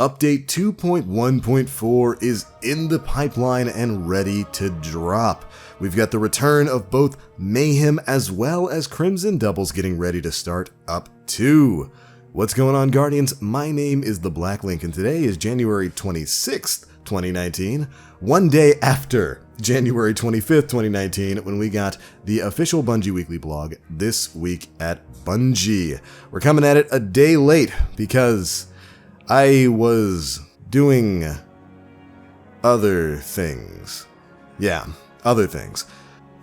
Update 2.1.4 is in the pipeline and ready to drop. We've got the return of both Mayhem as well as Crimson Doubles getting ready to start up too. What's going on, Guardians? My name is the Black Link, and today is January 26th, 2019, one day after January 25th, 2019, when we got the official Bungie weekly blog, This Week at Bungie. We're coming at it a day late because I was doing other things. Yeah, other things.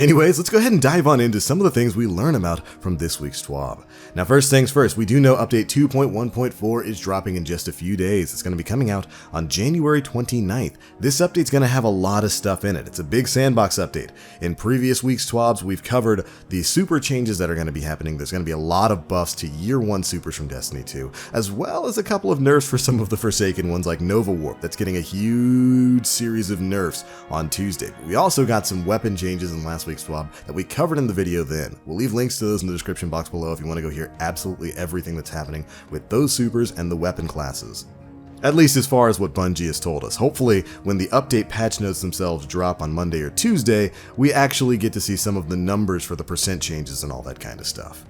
Anyways, let's go ahead and dive on into some of the things we learn about from this week's TWAB. Now, first things first, we do know update 2.1.4 is dropping in just a few days. It's going to be coming out on January 29th. This update's going to have a lot of stuff in it. It's a big sandbox update. In previous week's TWABs, we've covered the super changes that are going to be happening. There's going to be a lot of buffs to Year 1 supers from Destiny 2, as well as a couple of nerfs for some of the Forsaken ones like Nova Warp. That's getting a huge series of nerfs on Tuesday. We also got some weapon changes in last week's TWAB that we covered in the video then. We'll leave links to those in the description box below if you want to go hear absolutely everything that's happening with those supers and the weapon classes. At least as far as what Bungie has told us. Hopefully, when the update patch notes themselves drop on Monday or Tuesday, we actually get to see some of the numbers for the percent changes and all that kind of stuff.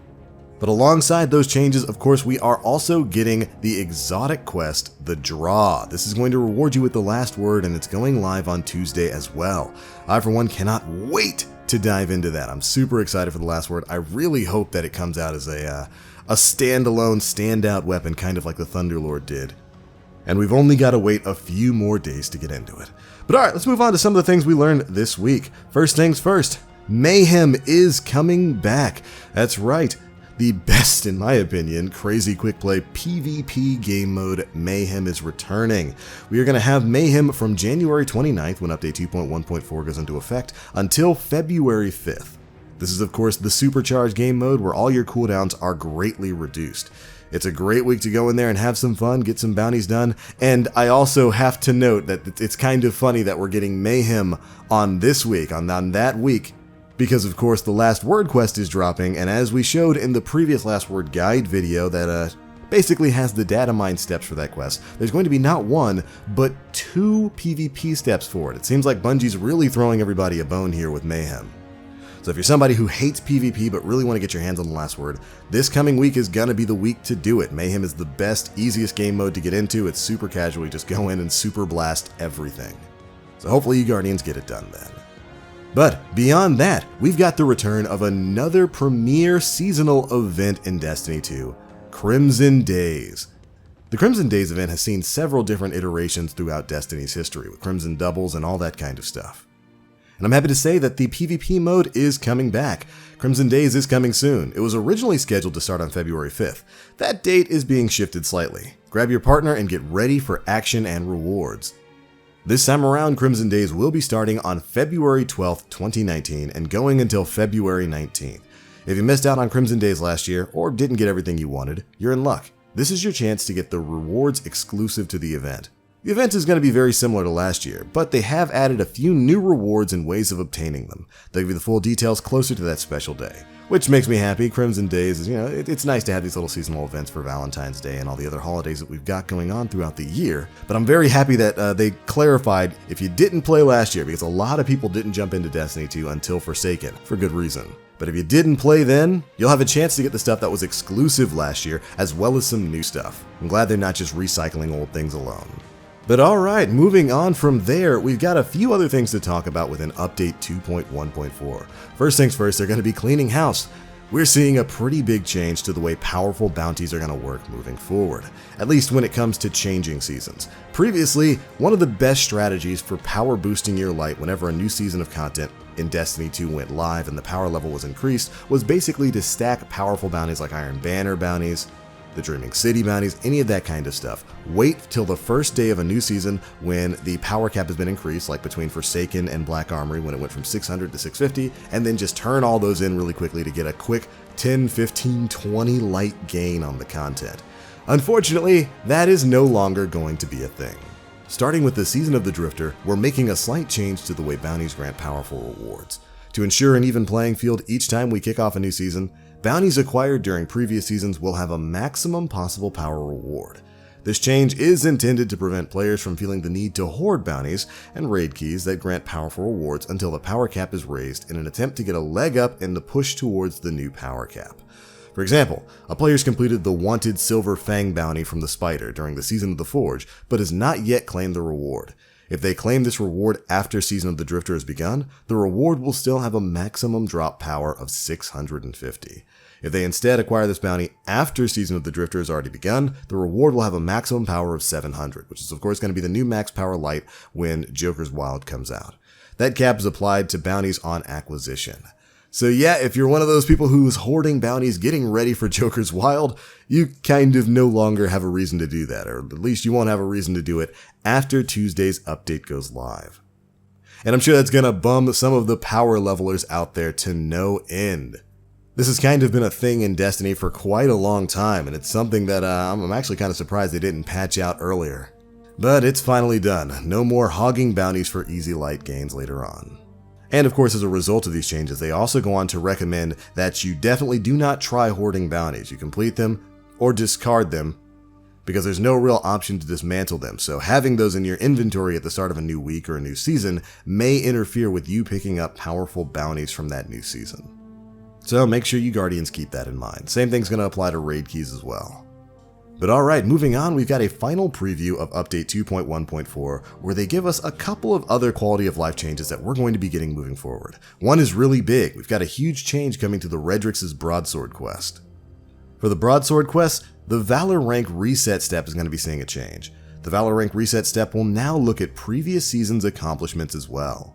But alongside those changes, of course, we are also getting the exotic quest, The Draw. This is going to reward you with the last word, and it's going live on Tuesday as well. I, for one, cannot wait to dive into that. I'm super excited for the last word. I really hope that it comes out as a standalone, standout weapon, kind of like the Thunderlord did. And we've only got to wait a few more days to get into it. But alright, let's move on to some of the things we learned this week. First things first, Mayhem is coming back. That's right. The best, in my opinion, crazy quick play PvP game mode, Mayhem is returning. We are going to have Mayhem from January 29th, when update 2.1.4 goes into effect, until February 5th. This is, of course, the supercharged game mode where all your cooldowns are greatly reduced. It's a great week to go in there and have some fun, get some bounties done, and I also have to note that it's kind of funny that we're getting Mayhem on this week, on that week, because of course the Last Word quest is dropping, and as we showed in the previous Last Word guide video that basically has the data mine steps for that quest, there's going to be not one, but 2 PvP steps for it. It seems like Bungie's really throwing everybody a bone here with Mayhem. So if you're somebody who hates PvP but really want to get your hands on the Last Word, this coming week is gonna be the week to do it. Mayhem is the best, easiest game mode to get into. It's super casual. You just go in and super blast everything. So hopefully you Guardians get it done then. But beyond that, we've got the return of another premier seasonal event in Destiny 2, Crimson Days. The Crimson Days event has seen several different iterations throughout Destiny's history, with Crimson Doubles and all that kind of stuff. And I'm happy to say that the PvP mode is coming back. Crimson Days is coming soon. It was originally scheduled to start on February 5th. That date is being shifted slightly. Grab your partner and get ready for action and rewards. This time around, Crimson Days will be starting on February 12th, 2019 and going until February 19th. If you missed out on Crimson Days last year or didn't get everything you wanted, you're in luck. This is your chance to get the rewards exclusive to the event. The event is going to be very similar to last year, but they have added a few new rewards and ways of obtaining them. They'll give you the full details closer to that special day, which makes me happy. Crimson Days is, it's nice to have these little seasonal events for Valentine's Day and all the other holidays that we've got going on throughout the year. But I'm very happy that they clarified if you didn't play last year, because a lot of people didn't jump into Destiny 2 until Forsaken, for good reason. But if you didn't play then, you'll have a chance to get the stuff that was exclusive last year, as well as some new stuff. I'm glad they're not just recycling old things alone. But alright, moving on from there, we've got a few other things to talk about within update 2.1.4. First things first, they're going to be cleaning house. We're seeing a pretty big change to the way powerful bounties are going to work moving forward, at least when it comes to changing seasons. Previously, one of the best strategies for power boosting your light whenever a new season of content in Destiny 2 went live and the power level was increased was basically to stack powerful bounties like Iron Banner bounties, the Dreaming City bounties, any of that kind of stuff. Wait till the first day of a new season when the power cap has been increased, like between Forsaken and Black Armory when it went from 600 to 650, and then just turn all those in really quickly to get a quick 10, 15, 20 light gain on the content. Unfortunately, that is no longer going to be a thing. Starting with the Season of the Drifter, we're making a slight change to the way bounties grant powerful rewards. To ensure an even playing field each time we kick off a new season, bounties acquired during previous seasons will have a maximum possible power reward. This change is intended to prevent players from feeling the need to hoard bounties and raid keys that grant powerful rewards until the power cap is raised in an attempt to get a leg up in the push towards the new power cap. For example, a player's completed the wanted Silver Fang bounty from the Spider during the Season of the Forge, but has not yet claimed the reward. If they claim this reward after Season of the Drifter has begun, the reward will still have a maximum drop power of 650. If they instead acquire this bounty after Season of the Drifter has already begun, the reward will have a maximum power of 700, which is of course going to be the new max power light when Joker's Wild comes out. That cap is applied to bounties on acquisition. So yeah, if you're one of those people who's hoarding bounties getting ready for Joker's Wild, you kind of no longer have a reason to do that, or at least you won't have a reason to do it after Tuesday's update goes live. And I'm sure that's going to bum some of the power levelers out there to no end. This has kind of been a thing in Destiny for quite a long time, and it's something that I'm actually kind of surprised they didn't patch out earlier. But it's finally done. No more hogging bounties for easy light gains later on. And of course, as a result of these changes, they also go on to recommend that you definitely do not try hoarding bounties. You complete them or discard them because there's no real option to dismantle them. So having those in your inventory at the start of a new week or a new season may interfere with you picking up powerful bounties from that new season. So make sure you Guardians keep that in mind. Same thing's going to apply to raid keys as well. But alright, moving on, we've got a final preview of Update 2.1.4 where they give us a couple of other quality of life changes that we're going to be getting moving forward. One is really big. We've got a huge change coming to the Redrix's Broadsword quest. For the Broadsword quest, the Valor rank reset step is going to be seeing a change. The Valor rank reset step will now look at previous season's accomplishments as well.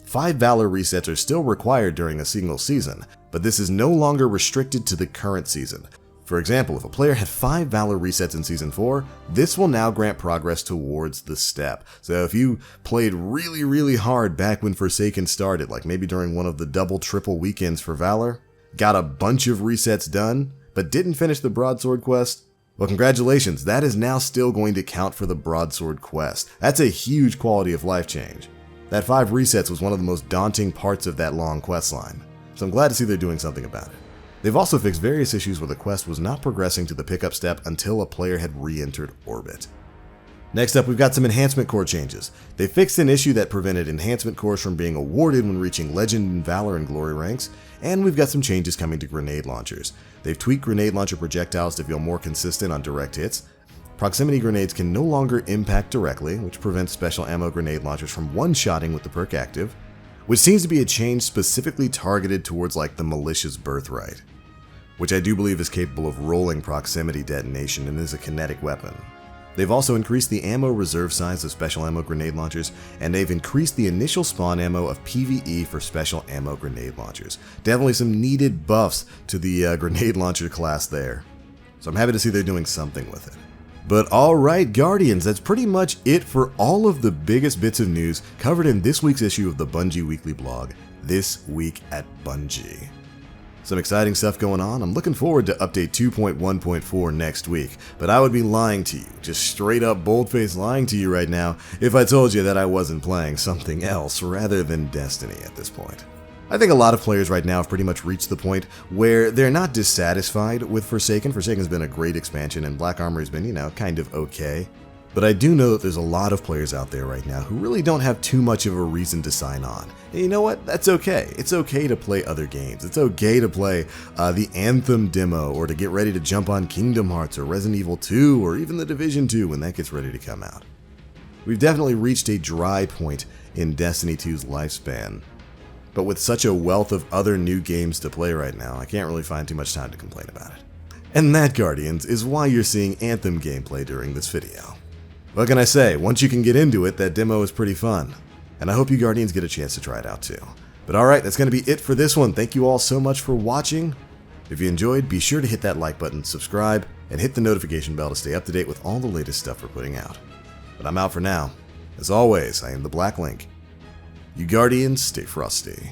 5 Valor resets are still required during a single season, but this is no longer restricted to the current season. For example, if a player had 5 Valor resets in Season 4, this will now grant progress towards the step. So if you played really hard back when Forsaken started, like maybe during one of the double-triple weekends for Valor, got a bunch of resets done, but didn't finish the Broadsword quest, well, congratulations, that is now still going to count for the Broadsword quest. That's a huge quality of life change. That 5 resets was one of the most daunting parts of that long quest line, so I'm glad to see they're doing something about it. They've also fixed various issues where the quest was not progressing to the pickup step until a player had re-entered orbit. Next up, we've got some Enhancement core changes. They fixed an issue that prevented Enhancement cores from being awarded when reaching Legend and Valor and Glory ranks, and we've got some changes coming to grenade launchers. They've tweaked grenade launcher projectiles to feel more consistent on direct hits. Proximity grenades can no longer impact directly, which prevents special ammo grenade launchers from one-shotting with the perk active, which seems to be a change specifically targeted towards like the malicious birthright, which I do believe is capable of rolling proximity detonation and is a kinetic weapon. They've also increased the ammo reserve size of special ammo grenade launchers, and they've increased the initial spawn ammo of PvE for special ammo grenade launchers. Definitely some needed buffs to the grenade launcher class there. So I'm happy to see they're doing something with it. But alright Guardians, that's pretty much it for all of the biggest bits of news covered in this week's issue of the Bungie Weekly Blog, This Week at Bungie. Some exciting stuff going on. I'm looking forward to update 2.1.4 next week, but I would be lying to you, just straight up bold-faced lying to you right now, if I told you that I wasn't playing something else rather than Destiny at this point. I think a lot of players right now have pretty much reached the point where they're not dissatisfied with Forsaken. Forsaken's been a great expansion and Black Armory's been, kind of okay. But I do know that there's a lot of players out there right now who really don't have too much of a reason to sign on. And you know what? That's okay. It's okay to play other games. It's okay to play the Anthem demo or to get ready to jump on Kingdom Hearts or Resident Evil 2 or even The Division 2 when that gets ready to come out. We've definitely reached a dry point in Destiny 2's lifespan. But with such a wealth of other new games to play right now, I can't really find too much time to complain about it. And that, Guardians, is why you're seeing Anthem gameplay during this video. What can I say? Once you can get into it, that demo is pretty fun. And I hope you Guardians get a chance to try it out too. But alright, that's going to be it for this one. Thank you all so much for watching. If you enjoyed, be sure to hit that like button, subscribe, and hit the notification bell to stay up to date with all the latest stuff we're putting out. But I'm out for now. As always, I am the Black Link. You Guardians, stay frosty.